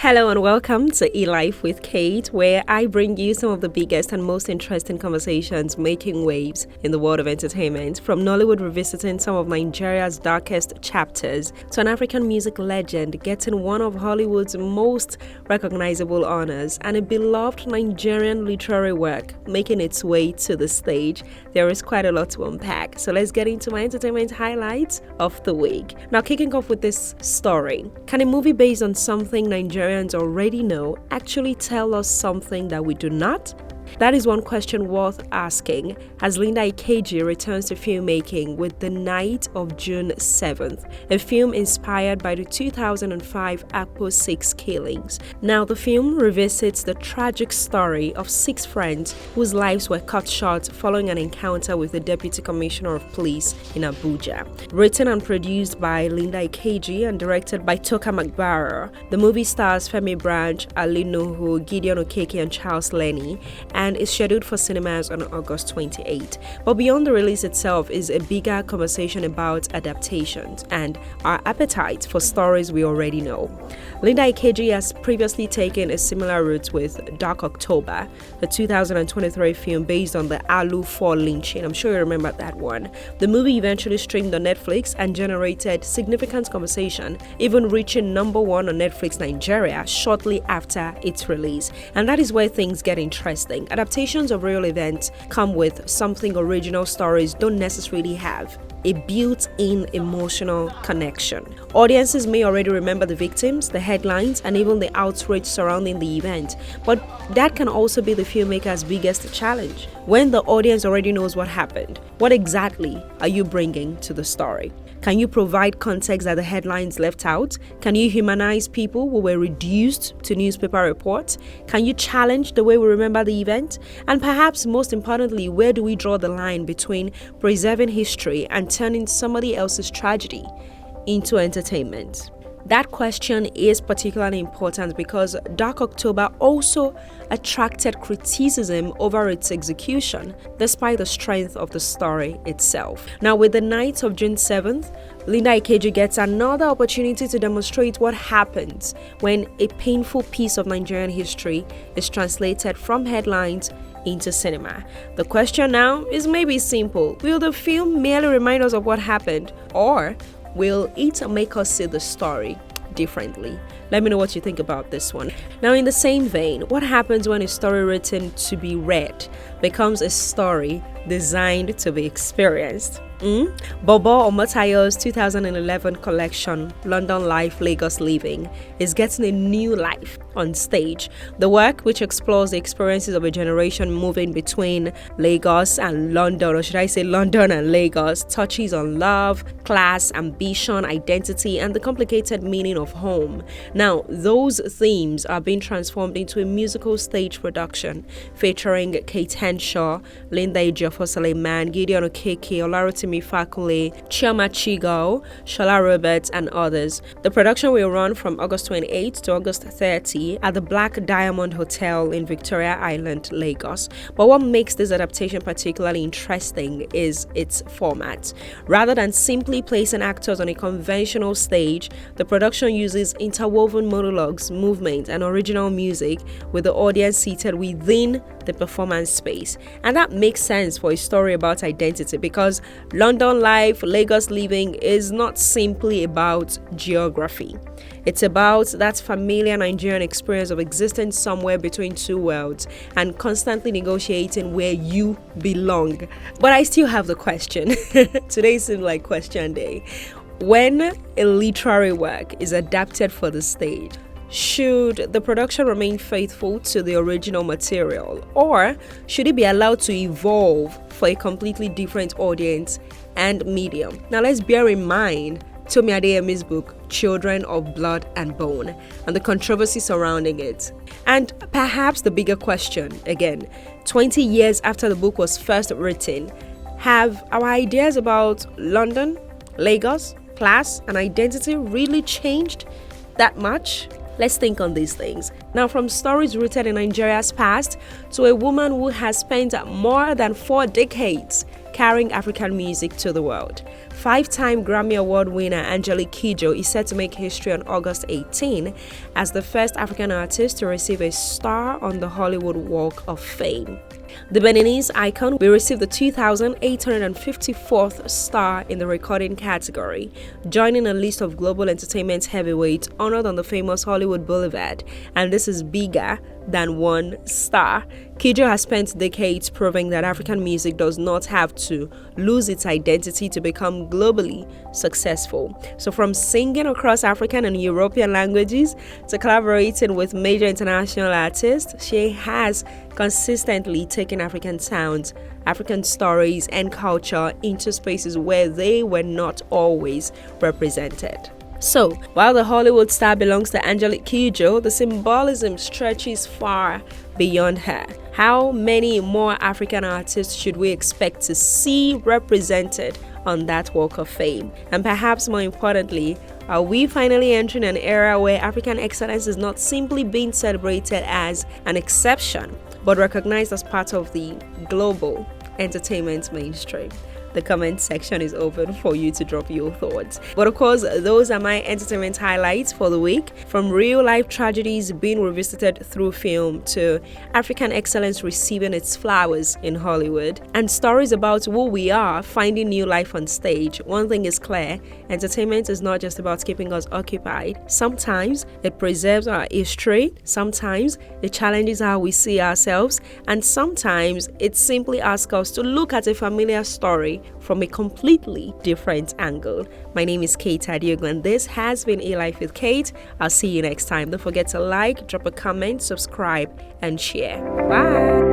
Hello and welcome to eLife with Kate, where I bring you some of the biggest and most interesting conversations making waves in the world of entertainment, from Nollywood revisiting some of Nigeria's darkest chapters to an African music legend getting one of Hollywood's most recognizable honors and a beloved Nigerian literary work making its way to the stage. There is quite a lot to unpack, so let's get into my entertainment highlights of the week. Now, kicking off with this story, can a movie based on something Nigerians already know actually tell us something that we do not? That is one question worth asking as Linda Ikeji returns to filmmaking with The Night of June 7th, a film inspired by the 2005 Apo Six killings. Now, the film revisits the tragic story of 6 friends whose lives were cut short following an encounter with the Deputy Commissioner of Police in Abuja. Written and produced by Linda Ikeji and directed by Toka Magbara, the movie stars Femi Branch, Ali Nuhu, Gideon Okeke, and Charles Lenny, and is scheduled for cinemas on August 28. But beyond the release itself is a bigger conversation about adaptations and our appetite for stories we already know. Linda Ikeji has previously taken a similar route with Dark October, the 2023 film based on the Aluu Four lynching. I'm sure you remember that one. The movie eventually streamed on Netflix and generated significant conversation, even reaching number 1 on Netflix Nigeria shortly after its release. And that is where things get interesting. Adaptations of real events come with something original stories don't necessarily have: a built-in emotional connection. Audiences may already remember the victims, the headlines, and even the outrage surrounding the event, but that can also be the filmmaker's biggest challenge. When the audience already knows what happened, what exactly are you bringing to the story? Can you provide context that the headlines left out? Can you humanize people who were reduced to newspaper reports? Can you challenge the way we remember the event? And perhaps most importantly, where do we draw the line between preserving history and turning somebody else's tragedy into entertainment? That question is particularly important because Dark October also attracted criticism over its execution, despite the strength of the story itself. Now, with The Night of June 7th, Linda Ikeji gets another opportunity to demonstrate what happens when a painful piece of Nigerian history is translated from headlines into cinema. The question now is maybe simple. Will the film merely remind us of what happened, or will it make us see the story differently? Let me know what you think about this one. Now, in the same vein, what happens when a story written to be read becomes a story designed to be experienced? Bobo Omotayo's 2011 collection, London Life, Lagos Living, is getting a new life on stage. The work, which explores the experiences of a generation moving between Lagos and London, or should I say London and Lagos, touches on love, class, ambition, identity, and the complicated meaning of home. Now, those themes are being transformed into a musical stage production featuring Kate Henshaw, Linda Ikeji, Gideon Okeke, Olarotimi Fakule, Chioma Chigo, Shola Roberts, and others. The production will run from August 28 to August 30 at the Black Diamond Hotel in Victoria Island, Lagos. But what makes this adaptation particularly interesting is its format. Rather than simply placing actors on a conventional stage, the production uses interwoven monologues, movement, and original music with the audience seated within the performance space. And that makes sense for a story about identity, because London Life, Lagos Living is not simply about geography. It's about that familiar Nigerian experience of existing somewhere between two worlds and constantly negotiating where you belong. But I still have the question. Today seems like question day. When a literary work is adapted for the stage, should the production remain faithful to the original material, or should it be allowed to evolve for a completely different audience and medium? Now, let's bear in mind Tomi Adeyemi's book, Children of Blood and Bone, and the controversy surrounding it. And perhaps the bigger question, again, 20 years after the book was first written, have our ideas about London, Lagos, class, and identity really changed that much? Let's think on these things. Now, from stories rooted in Nigeria's past to a woman who has spent more than 4 decades carrying African music to the world. 5-time Grammy Award winner Angélique Kidjo is set to make history on August 18 as the first African artist to receive a star on the Hollywood Walk of Fame. The Beninese icon will receive the 2,854th star in the recording category, joining a list of global entertainment heavyweights honored on the famous Hollywood Boulevard, and this is bigger than 1 star. Kidjo has spent decades proving that African music does not have to lose its identity to become globally successful. So from singing across African and European languages to collaborating with major international artists, she has consistently taken African sounds, African stories, and culture into spaces where they were not always represented. So, while the Hollywood star belongs to Angélique Kidjo, the symbolism stretches far beyond her. How many more African artists should we expect to see represented on that Walk of Fame? And perhaps more importantly, are we finally entering an era where African excellence is not simply being celebrated as an exception, but recognized as part of the global entertainment mainstream? The comment section is open for you to drop your thoughts. But of course, those are my entertainment highlights for the week. From real life tragedies being revisited through film to African excellence receiving its flowers in Hollywood, and stories about who we are finding new life on stage. One thing is clear: entertainment is not just about keeping us occupied. Sometimes it preserves our history, sometimes it challenges how we see ourselves, and sometimes it simply asks us to look at a familiar story from a completely different angle. My name is Kate Adiogo, and this has been A Life with Kate. I'll see you next time. Don't forget to like, drop a comment, subscribe, and share. Bye.